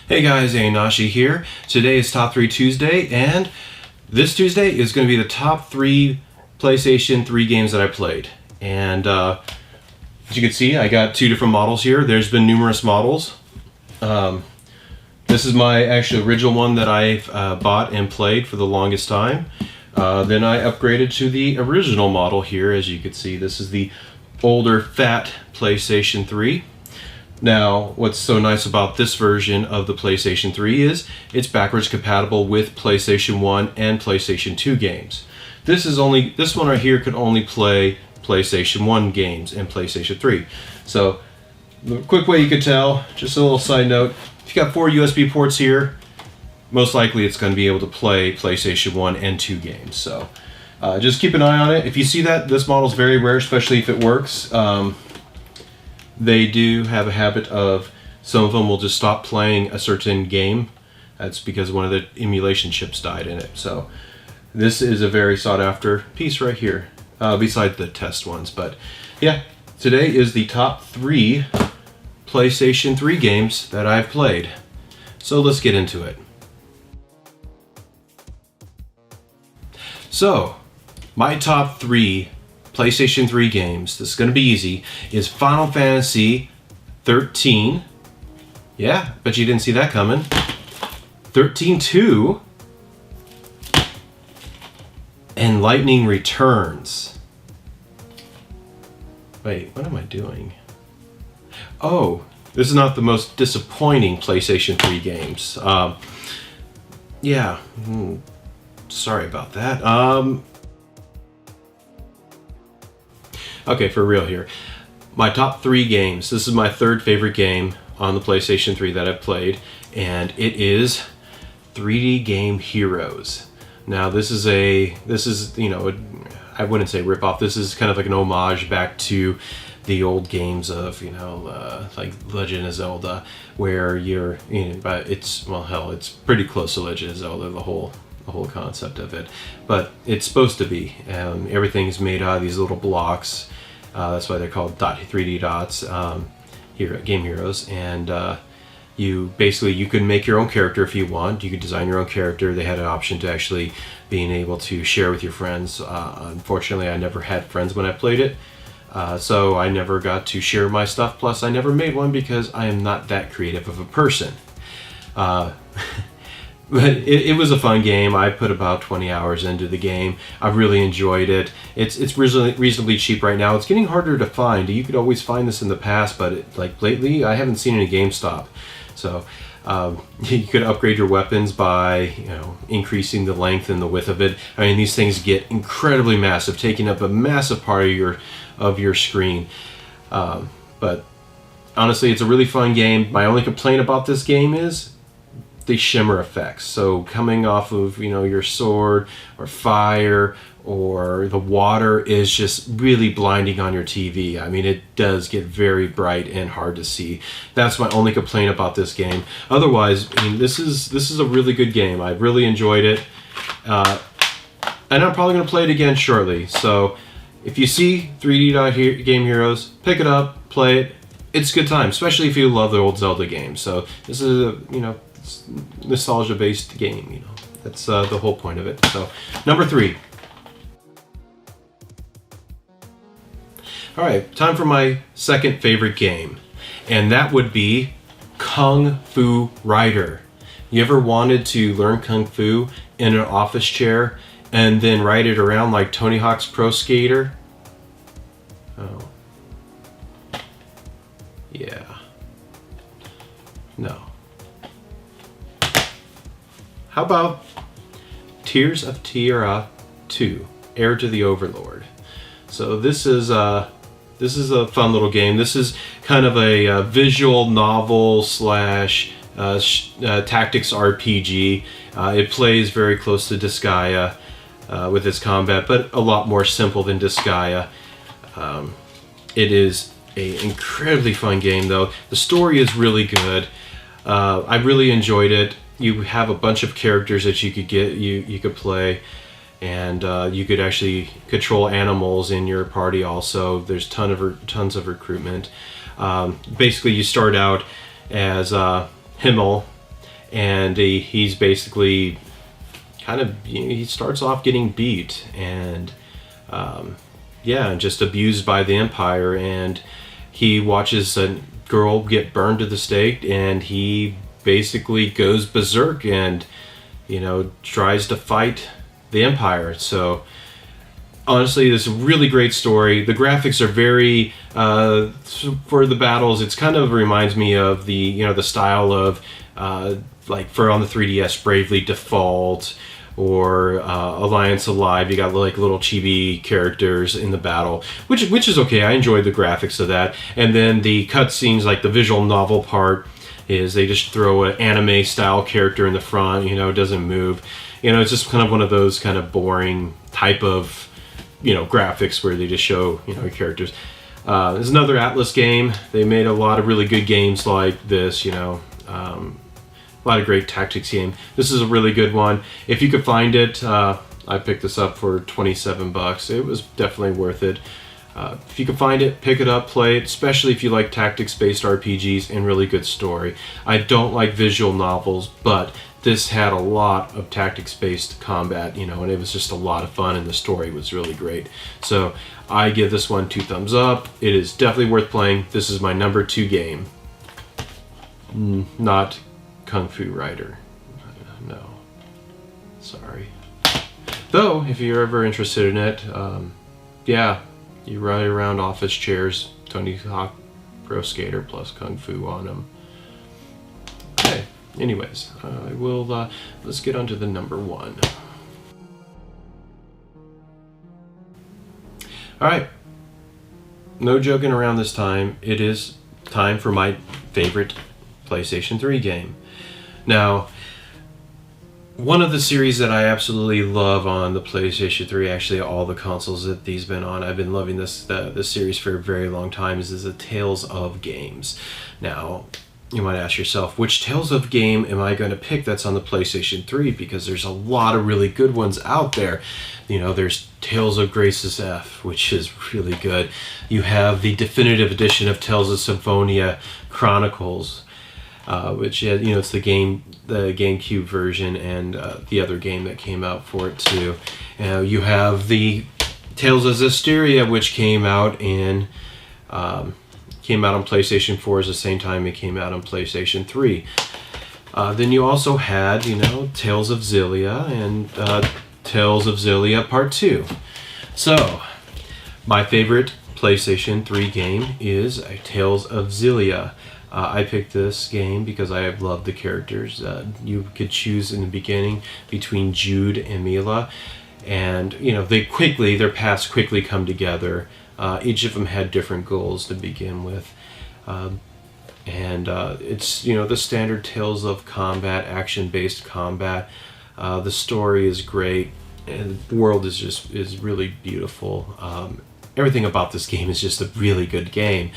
Hey guys, Nashi here. Today is Top 3 Tuesday, and this Tuesday is going to be the top 3 PlayStation 3 games that I played. And as you can see, I got 2 different models here. There's been numerous models. This is my actual original one that I've bought and played for the longest time. Then I upgraded to the original model here. As you can see, this is the older, fat PlayStation 3. Now, what's so nice about this version of the PlayStation 3 is it's backwards compatible with PlayStation 1 and PlayStation 2 games. This one right here could only play PlayStation 1 games and PlayStation 3. So, the quick way you could tell, just a little side note, if you got 4 USB ports here, most likely it's going to be able to play PlayStation 1 and 2 games. So, just keep an eye on it. If you see that, this model is very rare, especially if it works. They do have a habit of, some of them will just stop playing a certain game. That's because one of the emulation chips died in it. So this is a very sought after piece right here, besides the test ones. But yeah, today is the top 3 PlayStation 3 games that I've played. So let's get into it. So, my top 3 PlayStation 3 games, this is going to be easy, is Final Fantasy 13. Yeah, bet you didn't see that coming. 13-2. And Lightning Returns. Wait, what am I doing? Oh, this is not the most disappointing PlayStation 3 games. Yeah, sorry about that. Okay, for real here. My top 3 games. This is my 3rd favorite game on the PlayStation 3 that I've played, and it is 3D Game Heroes. Now, this is you know, I wouldn't say rip-off. This is kind of like an homage back to the old games of, you know, like Legend of Zelda, where you're, you know, but it's, well, hell, it's pretty close to Legend of Zelda, the whole concept of it. But it's supposed to be. Everything's made out of these little blocks. That's why they're called 3D dots, Game Heroes. And you can make your own character if you want. You could design your own character. They had an option to actually being able to share with your friends. Unfortunately, I never had friends when I played it. So I never got to share my stuff. Plus, I never made one because I am not that creative of a person. But it was a fun game. I put about 20 hours into the game. I really enjoyed it. It's reasonably cheap right now. It's getting harder to find. You could always find this in the past, but like lately, I haven't seen it in GameStop. So you could upgrade your weapons by, you know, increasing the length and the width of it. I mean, these things get incredibly massive, taking up a massive part of your screen. But honestly, it's a really fun game. My only complaint about this game is the shimmer effects. So coming off of, you know, your sword or fire or the water is just really blinding on your TV. I mean, it does get very bright and hard to see. That's my only complaint about this game. Otherwise, I mean, this is a really good game. I really enjoyed it. And I'm probably going to play it again shortly. So if you see 3D Game Heroes, pick it up, play it. It's a good time, especially if you love the old Zelda games. So this is a, you know, nostalgia-based game, you know. That's the whole point of it. So, number 3. Alright, time for my 2nd favorite game. And that would be Kung Fu Rider. You ever wanted to learn Kung Fu in an office chair and then ride it around like Tony Hawk's Pro Skater? Oh. Yeah. No. How about Tears of Tiara 2, Heir to the Overlord? So this is a fun little game. This is kind of a visual novel slash tactics RPG. It plays very close to Disgaea with its combat, but a lot more simple than Disgaea. It is an incredibly fun game, though. The story is really good. I really enjoyed it. You have a bunch of characters that you could get, you could play, and you could actually control animals in your party also. There's tons of recruitment. Basically, you start out as Himmel, and he's basically kind of, he starts off getting beat and yeah, just abused by the Empire, and he watches a girl get burned to the stake, and he basically goes berserk and, you know, tries to fight the Empire. So honestly, this is a really great story. The graphics are very, for the battles, it's kind of reminds me of the, you know, the style of, like for on the 3DS, Bravely Default, or Alliance Alive. You got like little chibi characters in the battle, which is okay. I enjoyed the graphics of that. And then the cutscenes, like the visual novel part, is they just throw an anime style character in the front. You know, it doesn't move. You know, it's just kind of one of those kind of boring type of, you know, graphics where they just show, you know, characters. There's another Atlas game. They made a lot of really good games like this. You know. A lot of great tactics game. This is a really good one. If you could find it, I picked this up for $27. It was definitely worth it. If you can find it, pick it up, play it, especially if you like tactics-based RPGs and really good story. I don't like visual novels, but this had a lot of tactics-based combat, you know, and it was just a lot of fun, and the story was really great. So I give this one 2 thumbs up. It is definitely worth playing. This is my number 2 game. Not Kung Fu Rider. No. Sorry. Though, if you're ever interested in it, yeah, you ride around office chairs, Tony Hawk Pro Skater plus Kung Fu on them. Okay, anyways, I will, let's get on to the number 1. Alright, no joking around this time. It is time for my favorite PlayStation 3 game. Now, one of the series that I absolutely love on the PlayStation 3, actually all the consoles that these been on, I've been loving this series for a very long time, is the Tales of games. Now, you might ask yourself, which Tales of game am I going to pick that's on the PlayStation 3? Because there's a lot of really good ones out there. You know, there's Tales of Graces F, which is really good. You have the definitive edition of Tales of Symphonia Chronicles, which, you know, it's the GameCube version, and the other game that came out for it too. You have the Tales of Zestiria, which came out on PlayStation 4 at the same time it came out on PlayStation 3. Then you also had, you know, Tales of Xillia and Tales of Xillia Part 2. So, my favorite PlayStation 3 game is Tales of Xillia. I picked this game because I have loved the characters. You could choose in the beginning between Jude and Mila, and you know their paths quickly come together. Each of them had different goals to begin with, and it's, you know, the standard Tales of combat, action-based combat. The story is great, and the world is really beautiful. Everything about this game is just a really good game.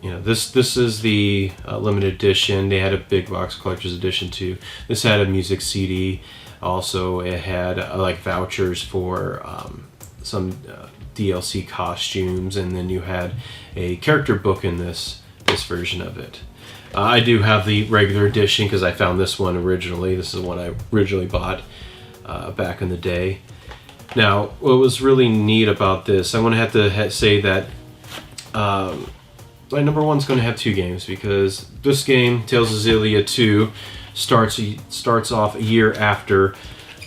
You know, this is the limited edition. They had a big box collector's edition too. This had a music CD. Also, it had like vouchers for some DLC costumes, and then you had a character book in this version of it. I do have the regular edition because I found this one originally. This is the one I originally bought back in the day. Now, what was really neat about this, I'm going to have to say that my number 1's going to have 2 games, because this game, Tales of Xillia 2, starts off a year after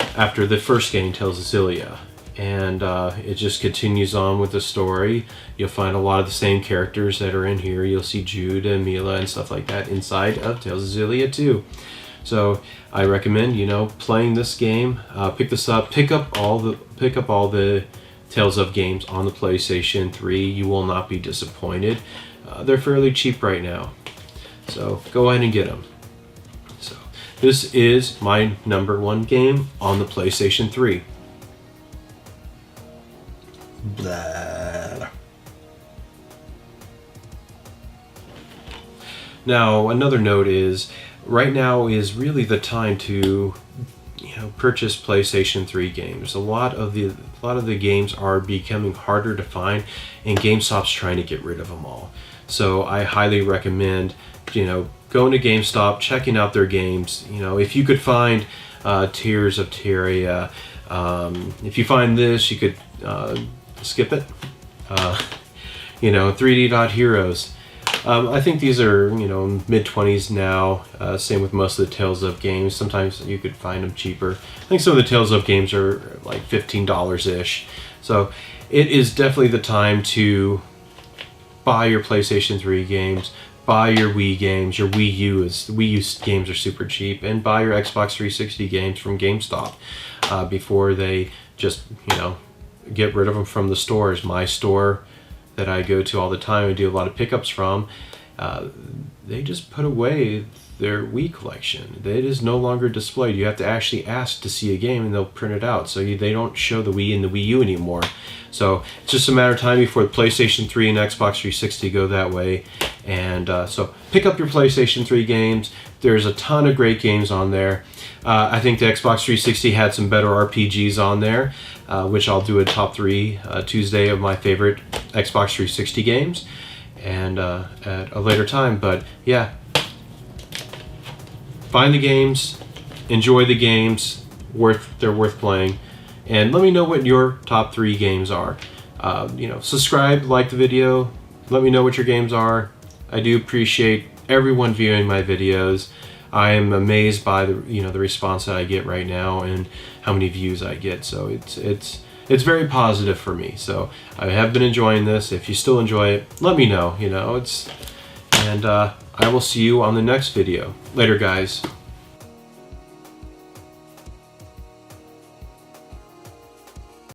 the first game, Tales of Xillia, and it just continues on with the story. You'll find a lot of the same characters that are in here. You'll see Jude and Mila and stuff like that inside of Tales of Xillia 2. So I recommend, you know, playing this game. Pick this up. Pick up all the Tales of games on the PlayStation 3. You will not be disappointed. They're fairly cheap right now, so go ahead and get them. So this is my number 1 game on the PlayStation 3. Blah. Now, another note is, right now is really the time to, you know, purchase PlayStation 3 games. A lot of the games are becoming harder to find, and GameStop's trying to get rid of them all. So I highly recommend, you know, going to GameStop, checking out their games. You know, if you could find Tears of Terria, if you find this, you could skip it. You know, 3D Dot Heroes. I think these are, you know, mid-20s now. Same with most of the Tales of games. Sometimes you could find them cheaper. I think some of the Tales of games are like $15-ish. So it is definitely the time to buy your PlayStation 3 games, buy your Wii games, your Wii U games are super cheap, and buy your Xbox 360 games from GameStop before they just, you know, get rid of them from the stores. My store that I go to all the time and do a lot of pickups from, they just put away their Wii collection. It is no longer displayed. You have to actually ask to see a game and they'll print it out. So they don't show the Wii and the Wii U anymore. So it's just a matter of time before the PlayStation 3 and Xbox 360 go that way. And so pick up your PlayStation 3 games. There's a ton of great games on there. I think the Xbox 360 had some better RPGs on there, which I'll do a top 3 Tuesday of my favorite Xbox 360 games, and at a later time. But yeah, find the games, enjoy the games, they're worth playing, and let me know what your top 3 games are. You know, subscribe, like the video, let me know what your games are. I do appreciate everyone viewing my videos. I am amazed by the response that I get right now and how many views I get. So it's very positive for me. So I have been enjoying this. If you still enjoy it, let me know. You know, and I will see you on the next video. Later, guys.